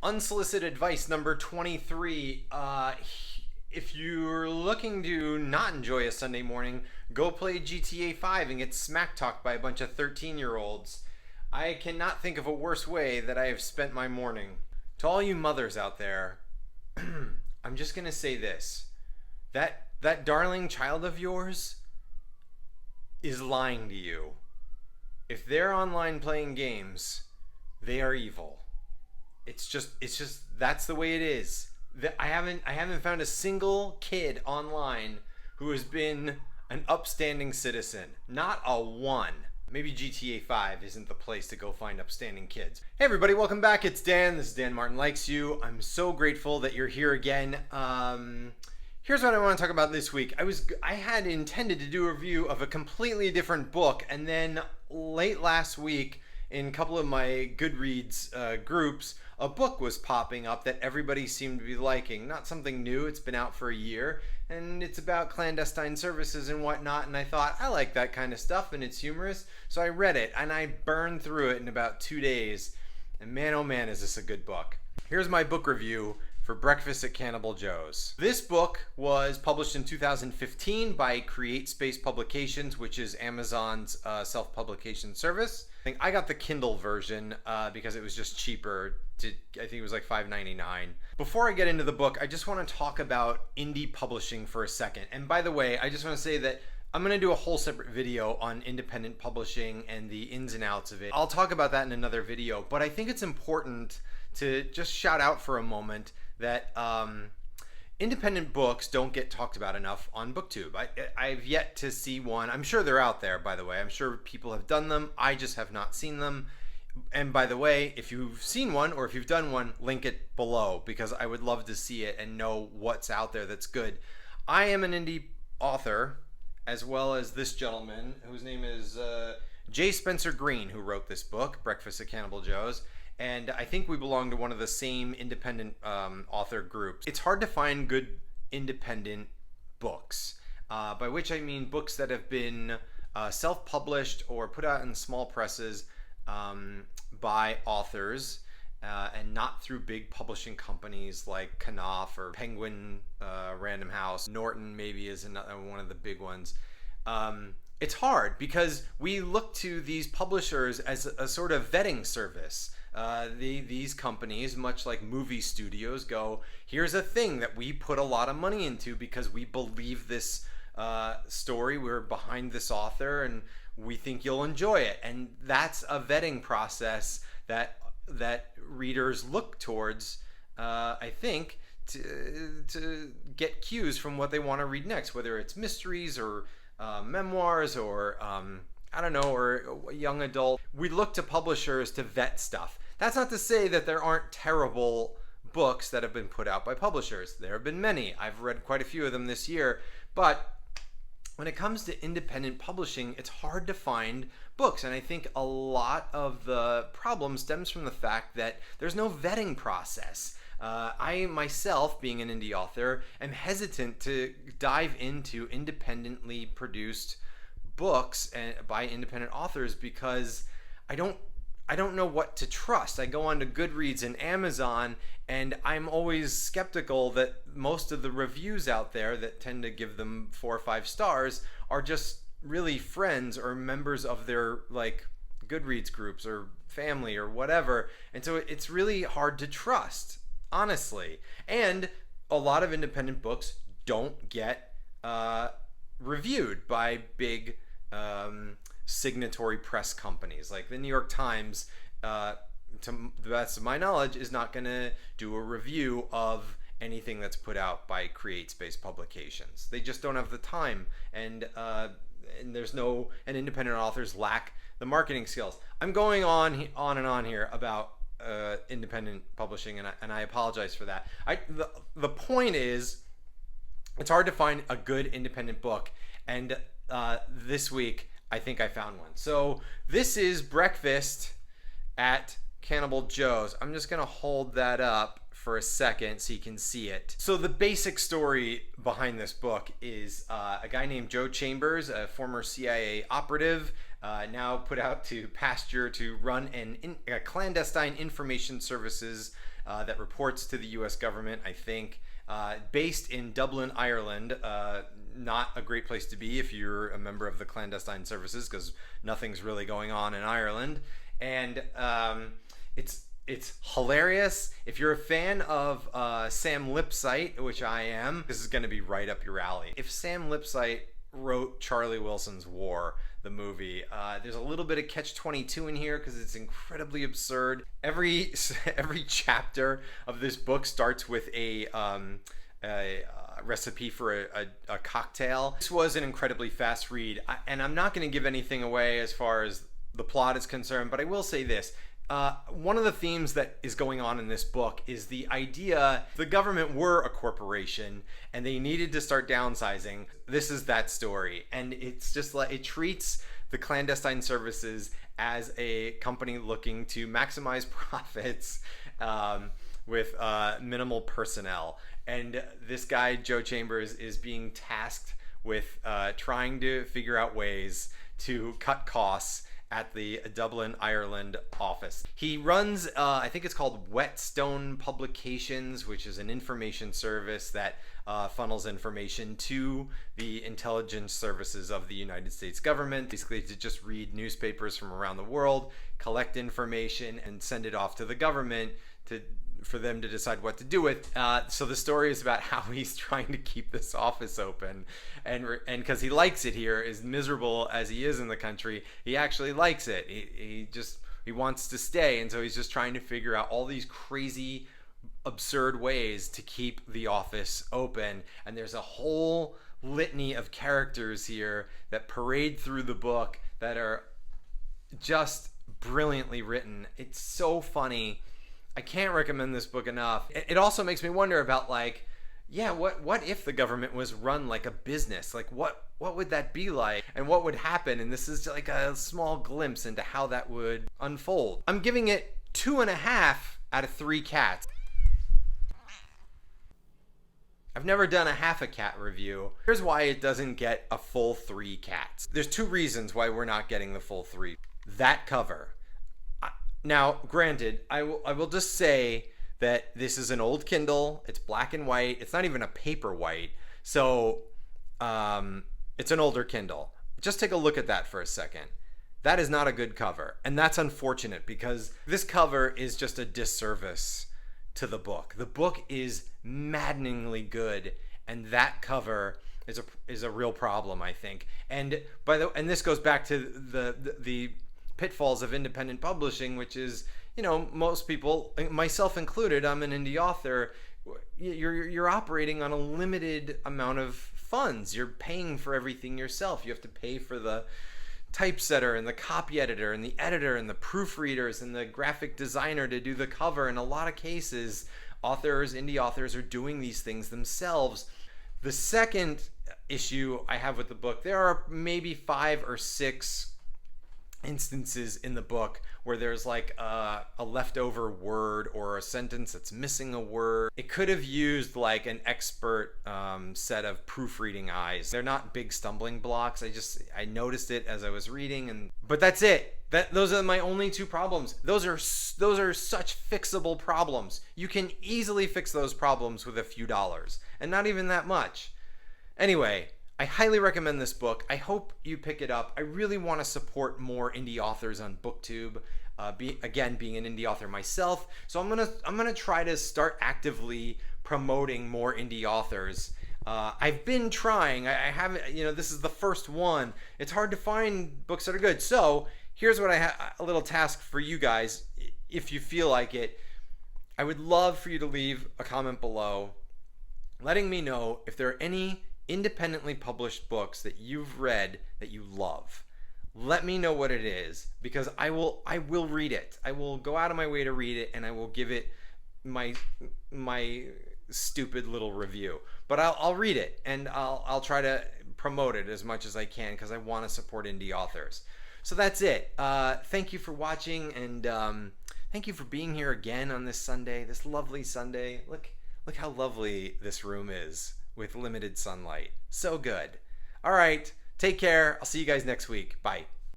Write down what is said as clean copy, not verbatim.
Unsolicited advice number 23. If you're looking to not enjoy a Sunday morning, go play GTA 5 and get smack talked by a bunch of 13-year-olds. I cannot think of a worse way that I have spent my morning. To all you mothers out there, I'm just going to say this. That darling child of yours is lying to you. If they're online playing games, they are evil. It's just that's the way it is. I haven't found a single kid online who has been an upstanding citizen. Not a one. Maybe GTA 5 isn't the place to go find upstanding kids. Hey everybody, welcome back. It's Dan. This is Dan Martin Likes You. I'm so grateful that you're here again. Here's what I want to talk about this week. I had intended to do a review of a completely different book, and then late last week in a couple of my Goodreads groups, a book was popping up that everybody seemed to be liking. Not something new, it's been out for a year, and it's about clandestine services and whatnot, and I thought, I like that kind of stuff, and it's humorous, so I read it, and I burned through it in about 2 days, and man, oh man, is this a good book. Here's my book review for Breakfast at Cannibal Joe's. This book was published in 2015 by Create Space Publications, which is Amazon's self-publication service. I got the Kindle version because it was just cheaper. I think it was like $5.99. Before I get into the book, I just want to talk about indie publishing for a second. And by the way, I just want to say that I'm going to do a whole separate video on independent publishing and the ins and outs of it. I'll talk about that in another video, but I think it's important to just shout out for a moment that independent books don't get talked about enough on BookTube. I've yet to see one. I'm sure they're out there, by the way. I'm sure people have done them. I just have not seen them. And by the way, if you've seen one or if you've done one, link it below because I would love to see it and know what's out there that's good. I am an indie author, as well as this gentleman whose name is J. Spencer Green, who wrote this book, Breakfast at Cannibal Joe's. And I think we belong to one of the same independent author groups. It's hard to find good independent books, by which I mean books that have been self-published or put out in small presses by authors and not through big publishing companies like Knopf or Penguin Random House. Norton maybe is another one of the big ones. It's hard because we look to these publishers as a sort of vetting service. These companies, much like movie studios, go, here's a thing that we put a lot of money into because we believe this story, we're behind this author, and we think you'll enjoy it. And that's a vetting process that readers look towards, I think, to get cues from what they want to read next, whether it's mysteries or memoirs or I don't know, or young adult. We look to publishers to vet stuff. That's not to say that there aren't terrible books that have been put out by publishers. There have been many. I've read quite a few of them this year. But when it comes to independent publishing, it's hard to find books. And I think a lot of the problem stems from the fact that there's no vetting process. I myself, being an indie author, am hesitant to dive into independently produced books by independent authors because I don't know what to trust. I go on to Goodreads and Amazon, and I'm always skeptical that most of the reviews out there that tend to give them 4 or 5 stars are just really friends or members of their like Goodreads groups or family or whatever. And so it's really hard to trust, honestly. And a lot of independent books don't get reviewed by big signatory press companies. Like the New York Times, to the best of my knowledge, is not going to do a review of anything that's put out by Create Space Publications. They just don't have the time, and independent authors lack the marketing skills. I'm going on and on here about independent publishing, and I apologize for that. The point is, it's hard to find a good independent book, and this week I think I found one. So this is Breakfast at Cannibal Joe's. I'm just gonna hold that up for a second so you can see it. So the basic story behind this book is a guy named Joe Chambers, a former CIA operative, now put out to pasture to run a clandestine information services that reports to the U.S. government, I think. Based in Dublin, Ireland. Not a great place to be if you're a member of the clandestine services, because nothing's really going on in Ireland. And it's hilarious. If you're a fan of Sam Lipsyte, which I am, this is going to be right up your alley. If Sam Lipsyte wrote Charlie Wilson's War, the movie, there's a little bit of catch-22 in here because it's incredibly absurd. Every chapter of this book starts with a recipe for a cocktail. This was an incredibly fast read, and I'm not going to give anything away as far as the plot is concerned, but I will say this. One of the themes that is going on in this book is the idea the government were a corporation and they needed to start downsizing. This is that story. And it's just like it treats the clandestine services as a company looking to maximize profits with minimal personnel. And this guy, Joe Chambers, is being tasked with trying to figure out ways to cut costs at the Dublin, Ireland office. He runs, I think it's called Whetstone Publications, which is an information service that funnels information to the intelligence services of the United States government, basically to just read newspapers from around the world, collect information, and send it off to the government for them to decide what to do with. So the story is about how he's trying to keep this office open, and because he likes it here, as miserable as he is in the country, he actually likes it. He wants to stay, and so he's just trying to figure out all these crazy, absurd ways to keep the office open. And there's a whole litany of characters here that parade through the book that are just brilliantly written. It's so funny. I can't recommend this book enough. It also makes me wonder about, like, yeah, what if the government was run like a business? Like, what would that be like? And what would happen? And this is like a small glimpse into how that would unfold. I'm giving it 2.5 out of 3 cats. I've never done a half a cat review. Here's why it doesn't get a full 3 cats. There's 2 reasons why we're not getting the full 3. That cover. Now, granted, I will just say that this is an old Kindle. It's black and white. It's not even a paper white. So it's an older Kindle. Just take a look at that for a second. That is not a good cover. And that's unfortunate because this cover is just a disservice to the book. The book is maddeningly good, and that cover is a real problem, I think. And this goes back to the pitfalls of independent publishing, which is, most people, myself included, I'm an indie author. You're operating on a limited amount of funds. You're paying for everything yourself. You have to pay for the typesetter and the copy editor and the editor and the proofreaders and the graphic designer to do the cover. In a lot of cases, indie authors are doing these things themselves. The second issue I have with the book, there are maybe 5 or 6 instances in the book where there's like a leftover word or a sentence that's missing a word. It could have used like an expert set of proofreading eyes. They're not big stumbling blocks. I noticed it as I was reading, but that's it. Those are my only 2 problems. Those are such fixable problems. You can easily fix those problems with a few dollars, and not even that much. Anyway, I highly recommend this book. I hope you pick it up. I really want to support more indie authors on BookTube. Being an indie author myself, so I'm gonna try to start actively promoting more indie authors. I've been trying. I haven't. This is the first one. It's hard to find books that are good. So here's what a little task for you guys. If you feel like it, I would love for you to leave a comment below, letting me know if there are any independently published books that you've read that you love. Let me know what it is, because I will read it. I will go out of my way to read it, and I will give it my stupid little review. But I'll read it, and I'll try to promote it as much as I can, because I want to support indie authors. So that's it. Thank you for watching, and thank you for being here again on this Sunday, this lovely Sunday. Look how lovely this room is with limited sunlight. So good. All right, take care. I'll see you guys next week. Bye.